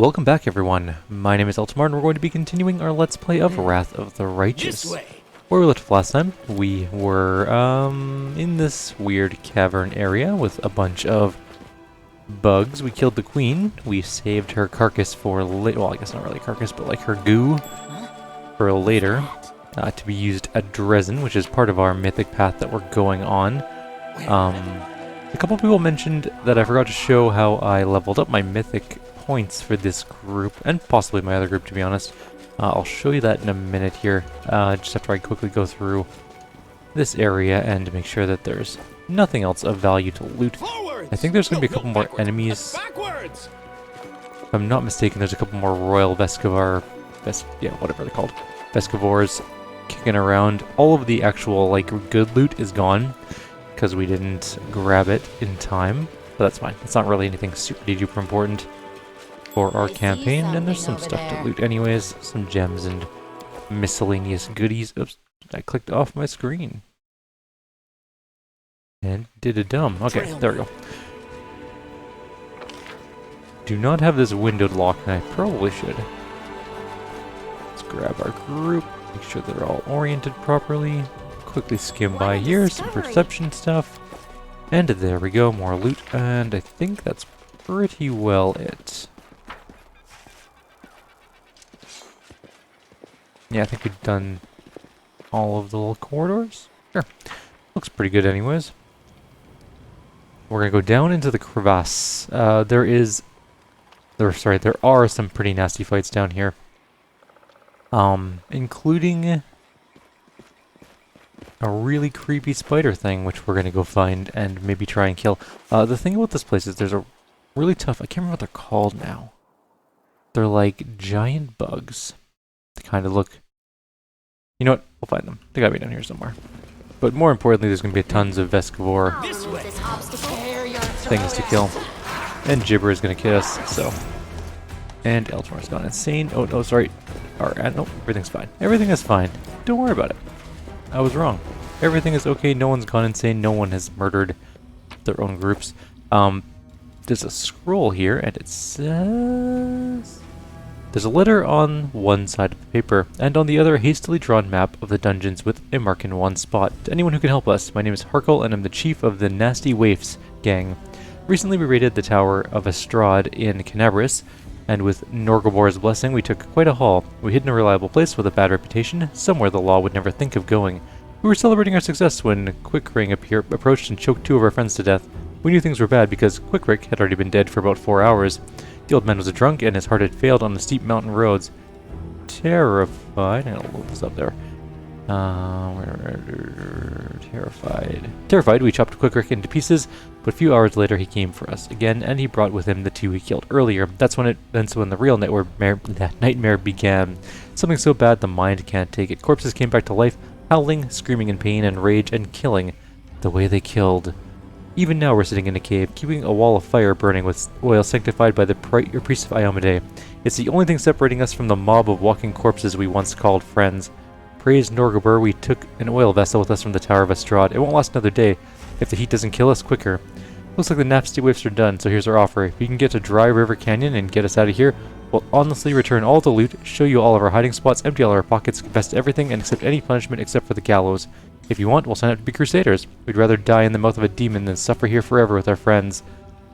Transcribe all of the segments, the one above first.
Welcome back, everyone. My name is Eltimar, and we're going to be continuing our Let's Play of Wrath of the Righteous. Where we left off last time, we were in this weird cavern area with a bunch of bugs. We killed the queen. We saved her carcass for well, I guess not really carcass, but like her goo for later to be used at Dresden, which is part of our mythic path that we're going on. A couple people mentioned that I forgot to show how I leveled up my mythic points for this group, and possibly my other group, to be honest. I'll show you that in a minute here, just after I quickly go through this area and make sure that there's nothing else of value to loot. I think there's going to be a couple more enemies. If I'm not mistaken, there's a couple more Royal Vescavar, whatever they're called, Vescavors kicking around. All of the actual, like, good loot is gone, because we didn't grab it in time, but that's fine. It's not really anything super duper important for our campaign, and there's some stuff to loot anyways, some gems and miscellaneous goodies. Oops, I clicked off my screen. And did a dumb. Okay, there we go. Do not have this windowed locked, and I probably should. Let's grab our group, make sure they're all oriented properly. Quickly skim by here, some perception stuff. And there we go, more loot, and I think that's pretty well it. Yeah, I think we've done all of the little corridors. Sure. Looks pretty good anyways. We're gonna go down into the crevasse. There are some pretty nasty fights down here. Including a really creepy spider thing, which we're gonna go find and maybe try and kill. The thing about this place is there's a really tough, I can't remember what they're called now. They're like giant bugs. They kind of look... You know what? We'll find them. They gotta be down here somewhere. But more importantly, there's gonna be tons of Vescavor things to kill. And Gibber is gonna kill us, so... And Eltimar's gone insane. Oh, no, sorry. No, everything's fine. Everything is fine. Don't worry about it. I was wrong. Everything is okay. No one's gone insane. No one has murdered their own groups. There's a scroll here, and it says... There's a letter on one side of the paper, and on the other a hastily drawn map of the dungeons with a mark in one spot. To anyone who can help us, my name is Harkle, and I'm the chief of the Nasty Waifs gang. Recently we raided the Tower of Estrad in Canabris, and with Norgobor's blessing we took quite a haul. We hid in a reliable place with a bad reputation, somewhere the law would never think of going. We were celebrating our success when Quickring approached and choked two of our friends to death. We knew things were bad because Quickrick had already been dead for about 4 hours. The old man was a drunk and his heart had failed on the steep mountain roads. Terrified, I'll load this up there. Terrified, we chopped Quickrick into pieces, but a few hours later he came for us again, and he brought with him the two he killed earlier. That's when the real nightmare began. Something so bad the mind can't take it. Corpses came back to life, howling, screaming in pain and rage, and killing the way they killed. Even now we're sitting in a cave, keeping a wall of fire burning with oil sanctified by the priest of Iomedae. It's the only thing separating us from the mob of walking corpses we once called friends. Praise Norgobur, we took an oil vessel with us from the Tower of Estrad. It won't last another day, if the heat doesn't kill us quicker. Looks like the nasty waifs are done, so here's our offer. If you can get to Dry River Canyon and get us out of here, we'll honestly return all the loot, show you all of our hiding spots, empty all our pockets, confess to everything, and accept any punishment except for the gallows. If you want, we'll sign up to be crusaders. We'd rather die in the mouth of a demon than suffer here forever with our friends.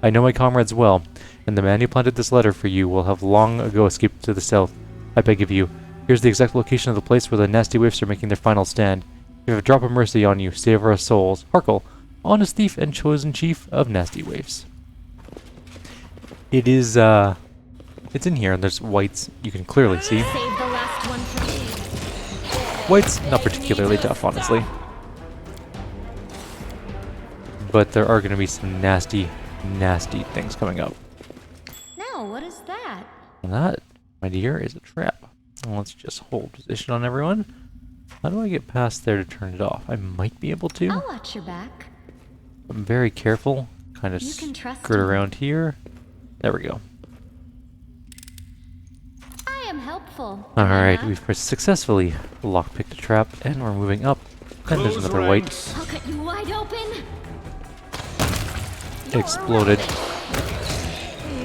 I know my comrades well, and the man who planted this letter for you will have long ago escaped to the south. I beg of you, here's the exact location of the place where the nasty waifs are making their final stand. We have a drop of mercy on you, save our souls. Harkle, honest thief and chosen chief of nasty waifs. It is, it's in here, and there's whites you can clearly see. White's not particularly tough, honestly. But there are going to be some nasty, nasty things coming up. Now, what is that? And that, my dear, is a trap. Let's just hold position on everyone. How do I get past there to turn it off? I might be able to. I'll watch your back. I'm very careful. Kind of skirt around here. There we go. I am helpful. Alright, we've successfully lockpicked a trap, and we're moving up. And there's another white. I'll cut you wide open. Exploded.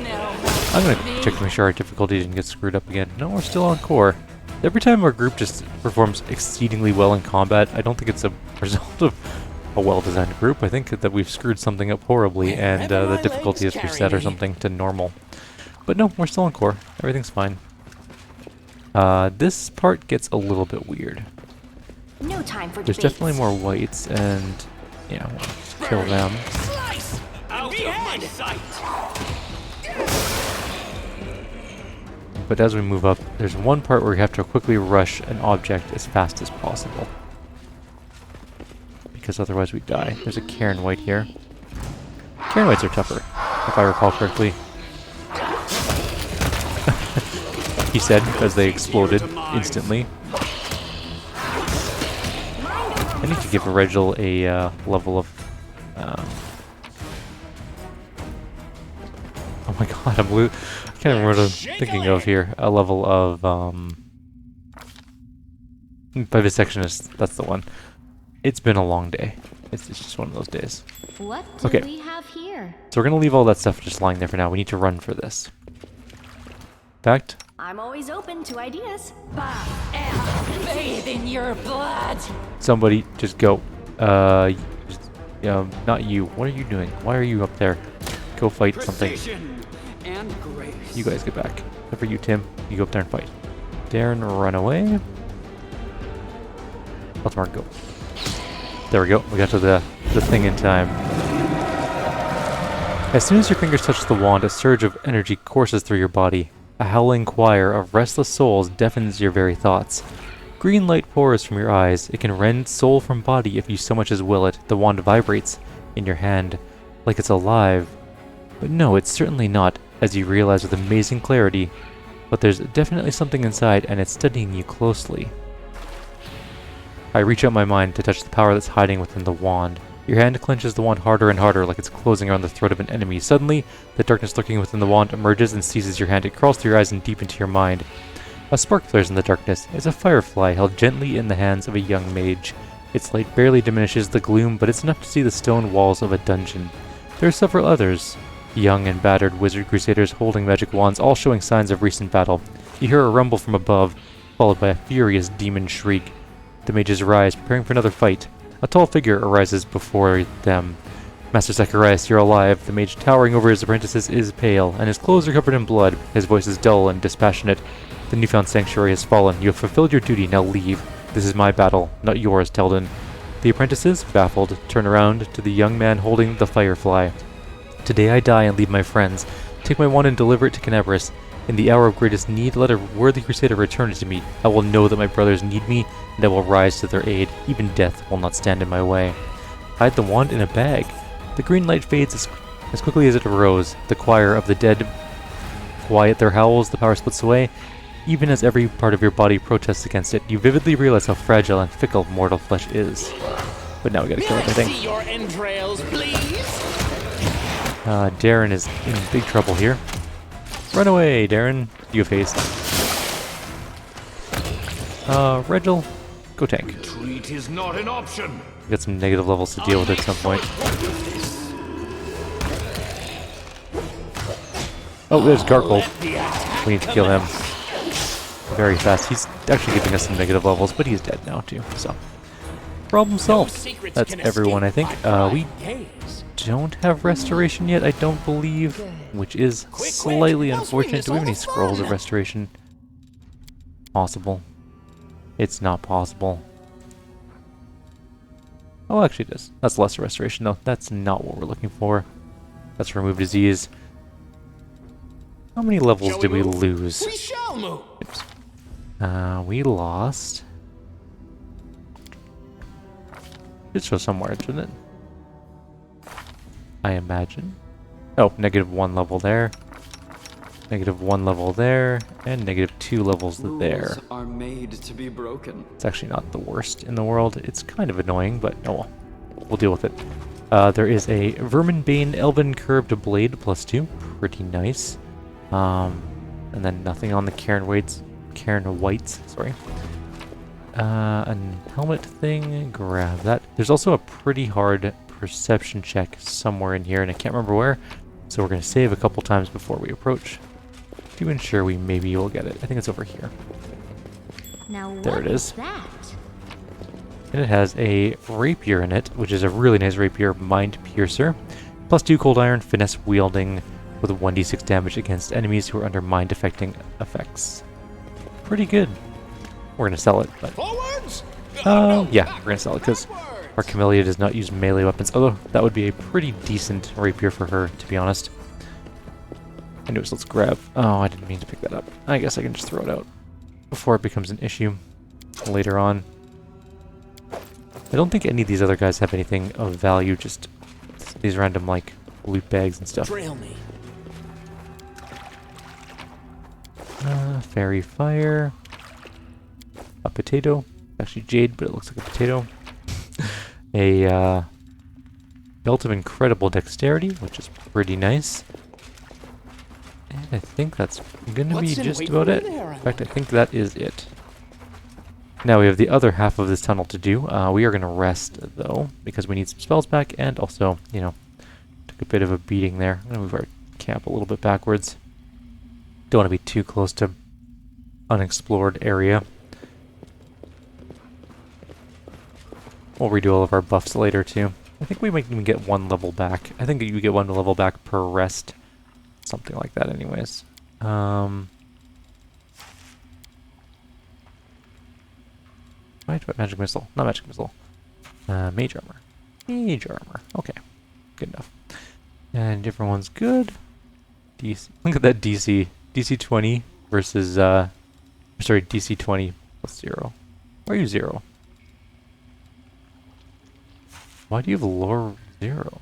No. I'm gonna check to make sure our difficulty didn't get screwed up again. No, we're still on core. Every time our group just performs exceedingly well in combat, I don't think it's a result of a well-designed group. I think that we've screwed something up horribly and the difficulty is reset or something to normal. But no, we're still on core. Everything's fine. This part gets a little bit weird. No time for There's debates. definitely more whites and yeah, we'll just kill them. Slice! Out of my sight! But as we move up, there's one part where we have to quickly rush an object as fast as possible. Because otherwise we die. There's a Cairn White here. Cairn Whites are tougher, if I recall correctly. He said, as they exploded instantly. I need to give Regil a level of... oh my god, I can't remember what I'm thinking of here. A level of... Vivisectionist, that's the one. It's been a long day. It's just one of those days. What do Okay. we have here? So we're gonna leave all that stuff just lying there for now. We need to run for this. In fact, I'm always open to ideas. Bathe in your blood. somebody just go. Not you. What are you doing? Why are you up there? Go fight something. Precision and grace. You guys get back. Except for you, Tim. You go up there and fight. Darren, run away. Eltimar, go. There we go. We got to the thing in time. As soon as your fingers touch the wand, a surge of energy courses through your body. A howling choir of restless souls deafens your very thoughts. Green light pours from your eyes. It can rend soul from body if you so much as will it. The wand vibrates in your hand, like it's alive. But no, it's certainly not, as you realize with amazing clarity. But there's definitely something inside, and it's studying you closely. I reach out my mind to touch the power that's hiding within the wand. Your hand clenches the wand harder and harder, like it's closing around the throat of an enemy. Suddenly, the darkness lurking within the wand emerges and seizes your hand. It crawls through your eyes and deep into your mind. A spark flares in the darkness. It's a firefly held gently in the hands of a young mage. Its light barely diminishes the gloom, but it's enough to see the stone walls of a dungeon. There are several others, young and battered wizard crusaders holding magic wands, all showing signs of recent battle. You hear a rumble from above, followed by a furious demon shriek. The mages rise, preparing for another fight. A tall figure arises before them. Master Zacharias, you're alive. The mage towering over his apprentices is pale, and his clothes are covered in blood. His voice is dull and dispassionate. The newfound sanctuary has fallen. You have fulfilled your duty, now leave. This is my battle, not yours, Teldon. The apprentices, baffled, turn around to the young man holding the firefly. Today I die and leave my friends. Take my wand and deliver it to Canabris. In the hour of greatest need, let a worthy crusader return to me. I will know that my brothers need me, and I will rise to their aid. Even death will not stand in my way. Hide the wand in a bag. The green light fades as quickly as it arose. The choir of the dead quiet their howls. The power splits away. Even as every part of your body protests against it, you vividly realize how fragile and fickle mortal flesh is. But now we gotta kill everything. See your entrails, please. Darren is in big trouble here. Run away, Darren. You have haste. Regil, go tank. Retreat is not an option. We got some negative levels to deal with at some point. Oh, there's Garkle. We need to kill him very fast. He's actually giving us some negative levels, but he's dead now too, so. Problem solved. That's everyone, I think. We don't have restoration yet, I don't believe, which is slightly unfortunate. Do we have any scrolls of restoration? Possible. It's not possible. Oh, actually it is. That's lesser restoration, though. That's not what we're looking for. That's remove disease. How many levels did we lose? We shall move. Oops. We lost... It shows somewhere, shouldn't it? I imagine. Oh, -1 level there. -1 level there. And -2 levels there. Rules are made to be broken. It's actually not the worst in the world. It's kind of annoying, but oh well. We'll deal with it. There is a Verminbane Elven Curved Blade +2. Pretty nice. And then nothing on the Cairn Whites, sorry. A helmet thing, grab that. There's also a pretty hard perception check somewhere in here, and I can't remember where, so we're going to save a couple times before we approach. to ensure we maybe will get it. I think it's over here. Now There what it is. that? And it has a rapier in it, which is a really nice rapier, Mind Piercer. +2 cold iron, finesse wielding with 1d6 damage against enemies who are under mind affecting effects. Pretty good. We're gonna sell it, but Forwards! yeah, we're gonna sell it because our Camellia does not use melee weapons. Although that would be a pretty decent rapier for her, to be honest. Anyways, let's grab. Oh, I didn't mean to pick that up. I guess I can just throw it out before it becomes an issue later on. I don't think any of these other guys have anything of value. Just these random like loot bags and stuff. Trail me. Fairy fire. A potato. Actually jade, but it looks like a potato. A belt of incredible dexterity, which is pretty nice. And I think that's gonna be just about it. In fact, I think that is it. Now we have the other half of this tunnel to do. We are gonna rest though, because we need some spells back, and also, you know, took a bit of a beating there. I'm gonna move our camp a little bit backwards. Don't want to be too close to unexplored area. We'll redo all of our buffs later too. I think we might even get 1 level back. I think you get 1 level back per rest. Something like that anyways. Right, magic missile. Not magic missile. Mage armor. Mage armor. Okay. Good enough. And everyone's good. DC. Look at that DC. DC 20 versus, sorry, DC 20 plus 0. Why are you 0? Why do you have lore 0?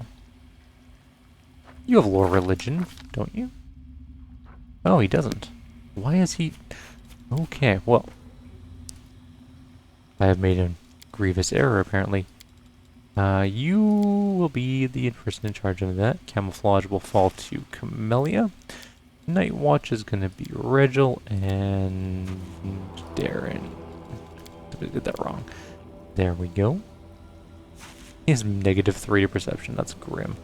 You have lore religion, don't you? Oh, he doesn't. Why is he... Okay, well. I have made a grievous error, apparently. You will be the person in charge of that. Camouflage will fall to Camellia. Night Watch is going to be Regil and Darren. I did that wrong. There we go. He has -3 to perception. That's grim.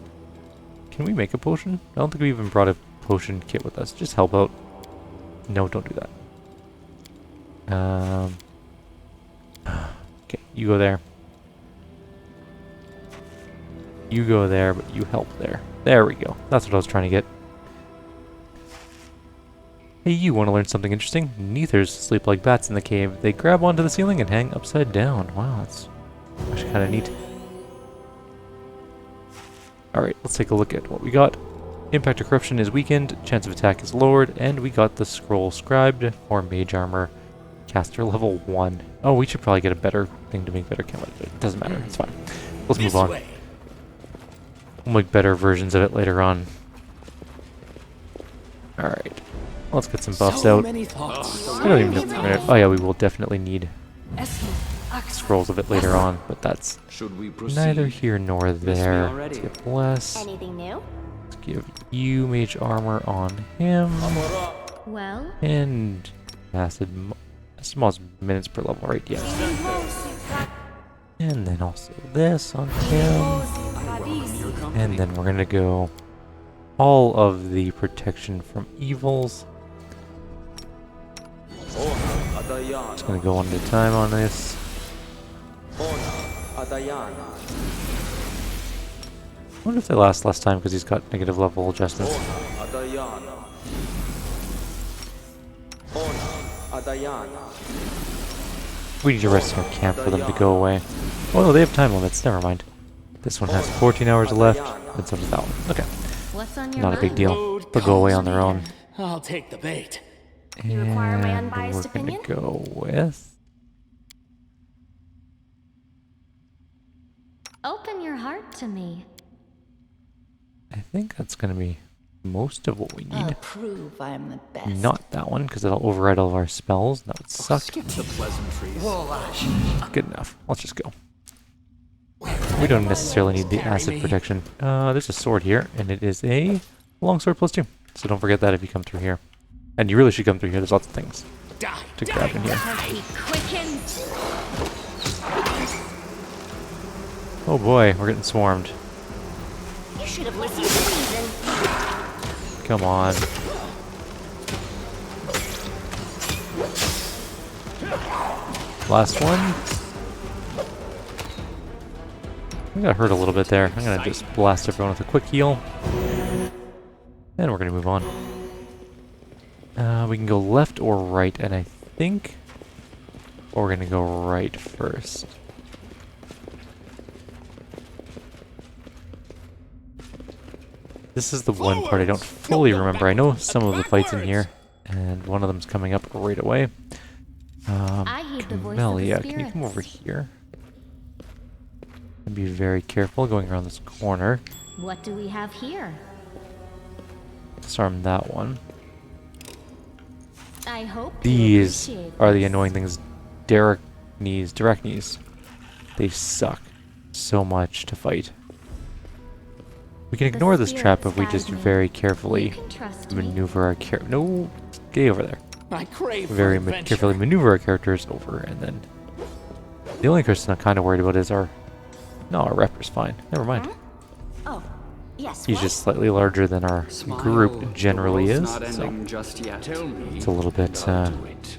Can we make a potion? I don't think we even brought a potion kit with us. Just help out. No, don't do that. Okay, you go there. You go there, but you help there. There we go. That's what I was trying to get. Hey, you want to learn something interesting? Neithers sleep like bats in the cave. They grab onto the ceiling and hang upside down. Wow, that's actually kind of neat. Alright, let's take a look at what we got. Impact of Corruption is weakened, chance of attack is lowered, and we got the Scroll Scribed for Mage Armor. Caster level 1. Oh, we should probably get a better thing to make better camo. It doesn't matter, it's fine. Let's move on. We'll make better versions of it later on. Alright. Let's get some buffs out. I don't even know if we're gonna... Oh yeah, we will definitely need scrolls of it later on, but that's neither here nor there. Let's get Bless. Anything new? Let's give you Mage Armor on him. Well, And Acid... Smallest minutes per level, right? Yeah. And then also this on him. And then we're gonna go all of the protection from evils. Just gonna go one at a time on this. I wonder if they last less time because he's got negative level adjustments. We need to rest in our camp for them to go away. Oh no, they have time limits, never mind. This one has 14 hours left, and so does that one. Okay. what's on your Not a big mind? deal. They'll go away on their own. I'll take the bait. You require my And unbiased we're gonna opinion? go with... Open your heart to me. I think that's gonna be most of what we need. Prove I'm the best. Not that one, because it'll override all of our spells. That would suck. Skip the pleasantries. Good enough. Let's just go. We don't necessarily need the acid protection. There's a sword here, and it is a longsword +2. So don't forget that if you come through here. And you really should come through here. There's lots of things to grab in here. Heartbeat quicken. Oh boy, we're getting swarmed. You should have listened to reason. Come on. Last one. I got hurt a little bit there. I'm gonna just blast everyone with a quick heal. And we're gonna move on. We can go left or right, and I think we're gonna go right first. This is the one part I don't fully remember. I know some of the fights in here, and one of them's coming up right away. I heed the voice of the Camellia, can you spirits. come over here? And be very careful going around this corner. What do we have here? Disarm that one. I hope you These appreciate are the this. annoying things. Direct knees. They suck so much to fight. We can The ignore this trap spirits if we just guide me. very You carefully can trust me. maneuver our No, get over there. I crave Very for adventure. carefully maneuver our characters over, and then the only person I'm kind of worried about is our. No, our Raptor's fine. Never mind. Oh, yes. He's what? just slightly larger than our Smile, group generally the is, world's not so ending just yet. Tell me. it's a little bit. and I'll do it.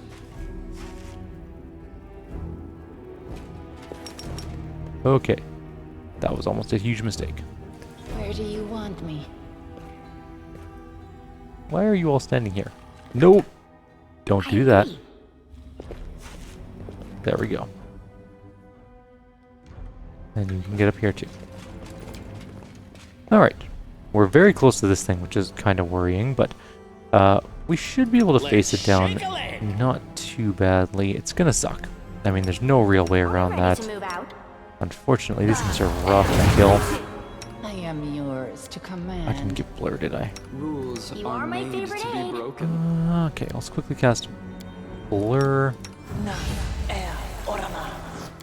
Okay, that was almost a huge mistake. Where do you want me? Why are you all standing here? Nope. Don't do that. There we go. And you can get up here too. Alright. We're very close to this thing, which is kind of worrying, but we should be able to face it down shake a leg. not too badly. It's gonna suck. I mean, there's no real way around Ready that. to move out? Unfortunately, these things are rough to kill. I am yours to command. I didn't get blurred, did I? Rules You are are my made favorite to be aid. broken. Okay, let's quickly cast Blur,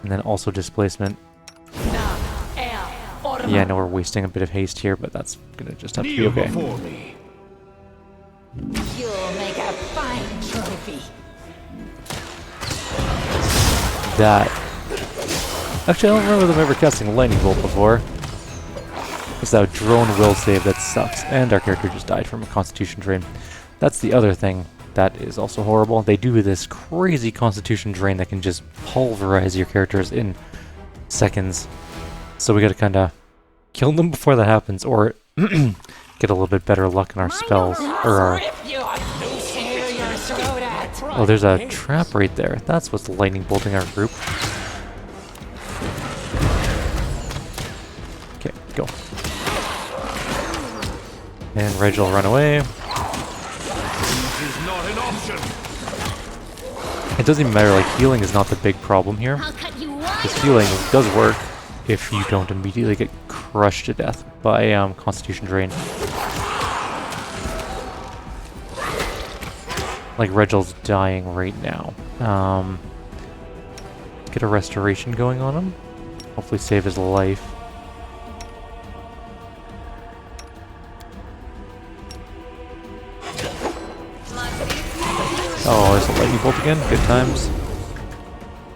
and then also Displacement. Yeah, I know we're wasting a bit of haste here, but that's gonna just have to be Kneel okay. before me. You'll make a fine trophy. That. Actually, I don't remember them ever casting Lightning Bolt before. It's that drone will save that sucks, and our character just died from a Constitution drain. That's the other thing that is also horrible. They do this crazy Constitution drain that can just pulverize your characters in seconds. So we gotta kinda kill them before that happens, or get a little bit better luck in our spells, or our... Rip you up, tear your throat out. Oh, there's a trap right there. That's what's lightning bolting our group. Okay, go. And Reg will run away. This is not an option. It doesn't even matter, like, healing is not the big problem here. I'll cut you wide. Because healing does work if you don't immediately get crushed to death by Constitution Drain. Like, Regel's dying right now. Get a restoration going on him. Hopefully save his life. Oh, there's a lightning bolt again. Good times.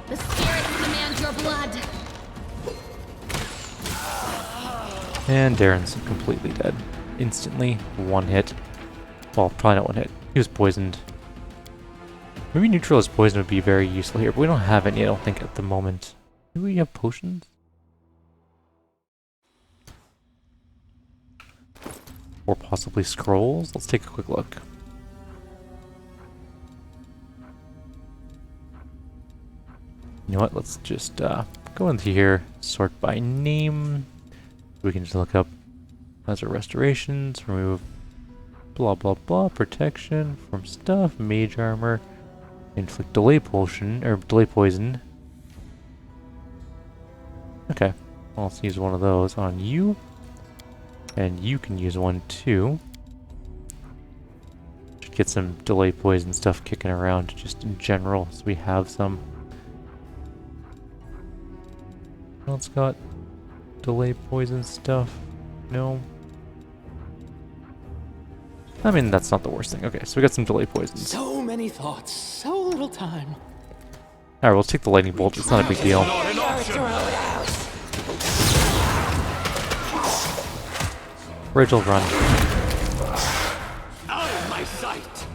The spirits demand your blood. And Darren's completely dead. Instantly, one hit. Well, probably not one hit. He was poisoned. Maybe neutralized poison would be very useful here, but we don't have any, I don't think, at the moment. Do we have potions? Or possibly scrolls? Let's take a quick look. You know what? Let's just go into here, sort by name. We can just look up hazard restorations, remove blah blah blah, protection from stuff, mage armor, inflict delay potion, or delay poison. Okay, well, let's use one of those on you. And you can use one too. Should get some delay poison stuff kicking around just in general, so we have some. Else got delay poison stuff? No. I mean, that's not the worst thing. Okay, so we got some delay poisons. So many thoughts, so little time. Alright, we'll take the lightning bolt. It's not a big deal. Not an option. Rachel, run. Out of my sight.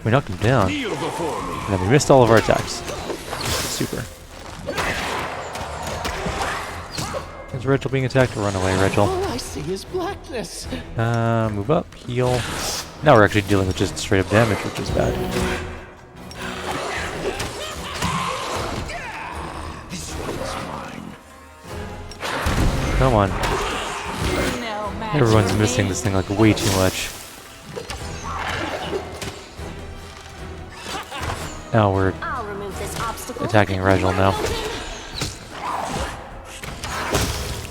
We knocked him down, Kneel before me. and then we missed all of our attacks. super. Is Regil being attacked? Run away, Regil. All I see is blackness. Move up, heal. Now we're actually dealing with just straight up damage, which is bad. This one's mine. Come on. No match Everyone's for missing me. this thing like way too much. Now we're I'll remove this obstacle. attacking Regil now.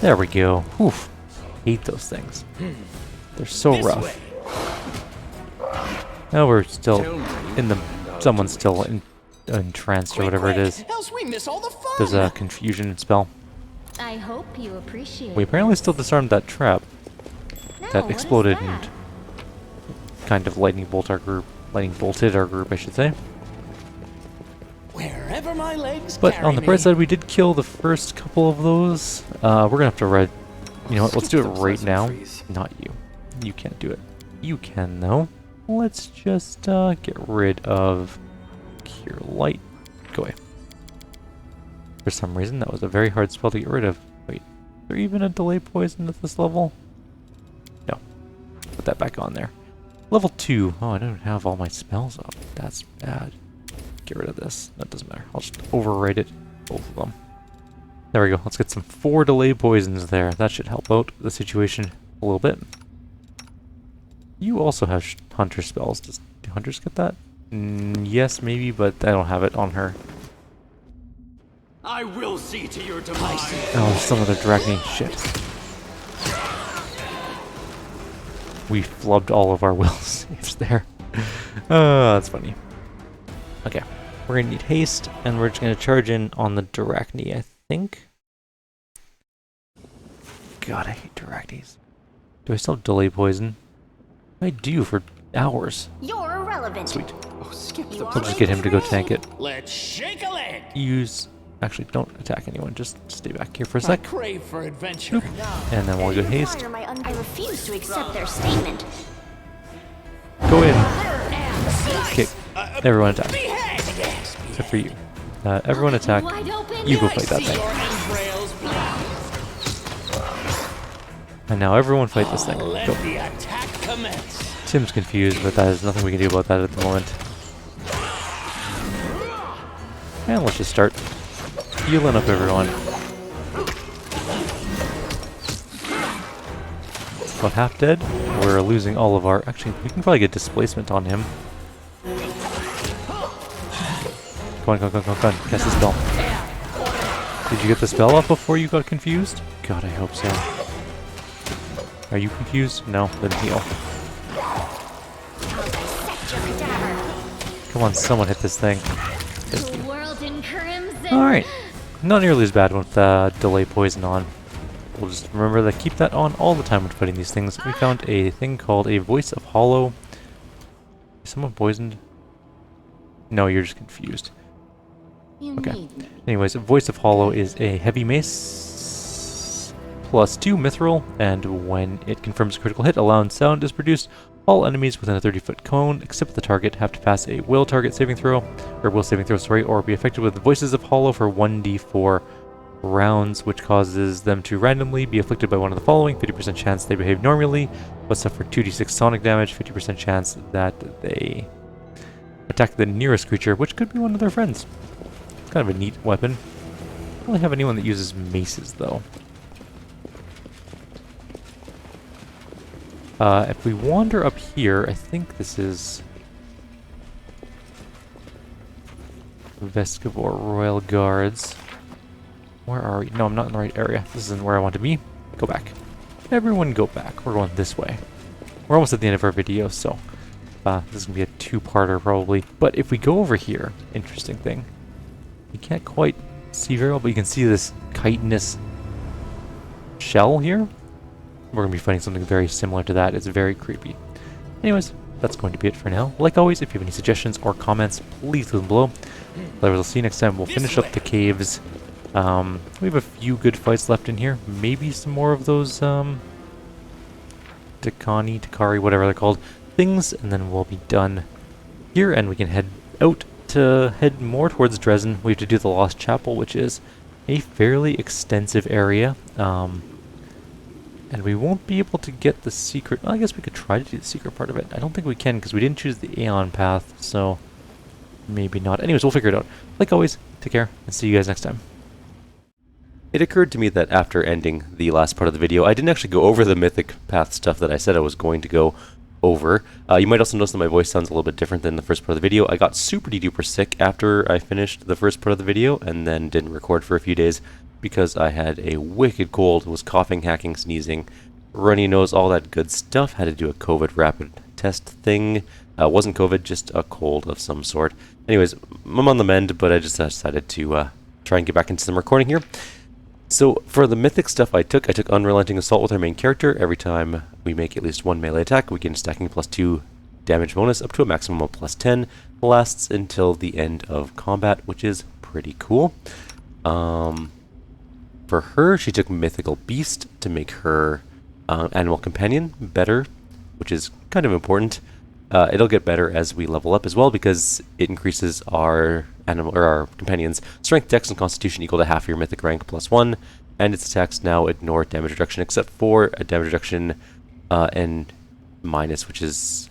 There we go. Oof. Hate those things. They're so This rough. way. Now we're still in the... Someone's still entranced or whatever it is. Else we miss all the fun. There's a confusion spell. I hope you appreciate We apparently still disarmed that trap No, that what is exploded that? and kind of lightning bolted our group, I should say. Wherever my legs But carry on the bright me. side, we did kill the first couple of those. We're gonna have to you know what? Let's do it Skip those right lessons, now. freeze. Not you. You can't do it. You can though. Let's just get rid of Cure Light. Go away. For some reason, that was a very hard spell to get rid of. Wait, is there even a delay poison at this level? No. Put that back on there. Level 2. Oh, I don't have all my spells up. That's bad. Get rid of this. That doesn't matter. I'll just overwrite it. Both of them. There we go. Let's get some 4 delay poisons there. That should help out the situation a little bit. You also have hunter spells. Do hunters get that? Yes, maybe, but I don't have it on her. I will see to your demise. Oh, there's still another Dragny. Shit. We flubbed all of our will saves there. That's funny. Okay. We're gonna need haste, and we're just gonna charge in on the Dragny, I think. God, I hate Dragnies. Do I still have delay poison? I do for hours. You're irrelevant. Sweet. Oh, skip the We'll just get him to go tank it. Let's shake a leg. Use... Actually, don't attack anyone. Just stay back here for a I sec. crave for adventure. And then we'll go haste. I refuse to accept their statement. Go in. Okay. Everyone attack. Behead. Except for you. Everyone attack. Wide open. You go fight that See thing. your entrails bleed. And now everyone fight this thing. Let Go. the attack commence. Tim's confused, but there's nothing we can do about that at the moment. And let's just start healing up everyone. About half dead. We're losing all of our... Actually, we can probably get displacement on him. Come on, come on, come on, come on. Cast the spell. Did you get the spell off before you got confused? God, I hope so. Are you confused? No, then heal. Come on, someone hit this thing. Thank The you. world in crimson. Alright. Not nearly as bad with delay poison on. We'll just remember to keep that on all the time when fighting these things. We found a thing called a Voice of Hollow. Is someone poisoned? No, you're just confused. You Okay. need me. Anyways, Voice of Hollow is a heavy mace plus 2 mithril, and when it confirms a critical hit, a loud sound is produced. All enemies within a 30-foot cone, except the target, have to pass a will saving throw, or be affected with Voices of Hollow for 1d4 rounds, which causes them to randomly be afflicted by one of the following: 50% chance they behave normally, but suffer 2d6 sonic damage, 50% chance that they attack the nearest creature, which could be one of their friends. It's kind of a neat weapon. I don't really have anyone that uses maces, though. If we wander up here, I think this is Vescivore Royal Guards. Where are we? No, I'm not in the right area. This isn't where I want to be. Go back. Everyone go back. We're going this way. We're almost at the end of our video, so this is going to be a two-parter probably. But if we go over here, interesting thing. You can't quite see very well, but you can see this chitinous shell here. We're going to be fighting something very similar to that. It's very creepy. Anyways, that's going to be it for now. Like always, if you have any suggestions or comments, please leave them below. Otherwise, I'll see you next time. We'll finish up the caves. We have a few good fights left in here. Maybe some more of those Takari, whatever they're called, things, and then we'll be done here, and we can head out to head more towards Dresden, we have to do the Lost Chapel, which is a fairly extensive area. And we won't be able to get the secret. Well, I guess we could try to do the secret part of it. I don't think we can because we didn't choose the Aeon path, so maybe not. Anyways, we'll figure it out. Like always, take care and see you guys next time. It occurred to me that after ending the last part of the video, I didn't actually go over the Mythic path stuff that I said I was going to go over. You might also notice that my voice sounds a little bit different than the first part of the video. I got super duper sick after I finished the first part of the video and then didn't record for a few days because I had a wicked cold, was coughing, hacking, sneezing, runny nose, all that good stuff. Had to do a COVID rapid test thing. Wasn't COVID, just a cold of some sort. Anyways, I'm on the mend, but I just decided to try and get back into some recording here. So for the Mythic stuff I took Unrelenting Assault with our main character. Every time we make at least one melee attack, we get a stacking +2 damage bonus up to a maximum of +10. Lasts until the end of combat, which is pretty cool. For her, she took Mythical Beast to make her Animal Companion better, which is kind of important. It'll get better as we level up as well because it increases our our companion's strength, dex, and constitution equal to half your mythic rank +1, and its attacks now ignore damage reduction except for a damage reduction and minus, which is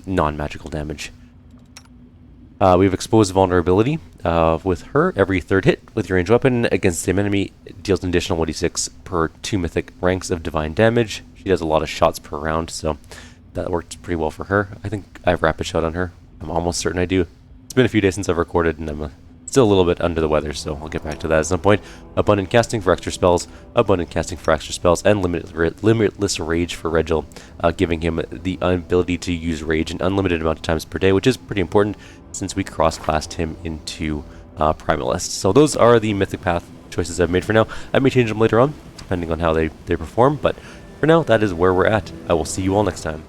non-magical damage. We have exposed vulnerability with her. Every third hit with your ranged weapon against the same enemy deals an additional 1d6 per 2 mythic ranks of divine damage. She does a lot of shots per round, so that worked pretty well for her. I think I have rapid shot on her. I'm almost certain I do. It's been a few days since I've recorded, and I'm still a little bit under the weather, so I'll get back to that at some point. Abundant casting for extra spells, abundant casting for extra spells, and limitless rage for Regil, giving him the ability to use rage an unlimited amount of times per day, which is pretty important since we cross-classed him into Primalist. So those are the Mythic Path choices I've made for now. I may change them later on, depending on how they perform, but for now, that is where we're at. I will see you all next time.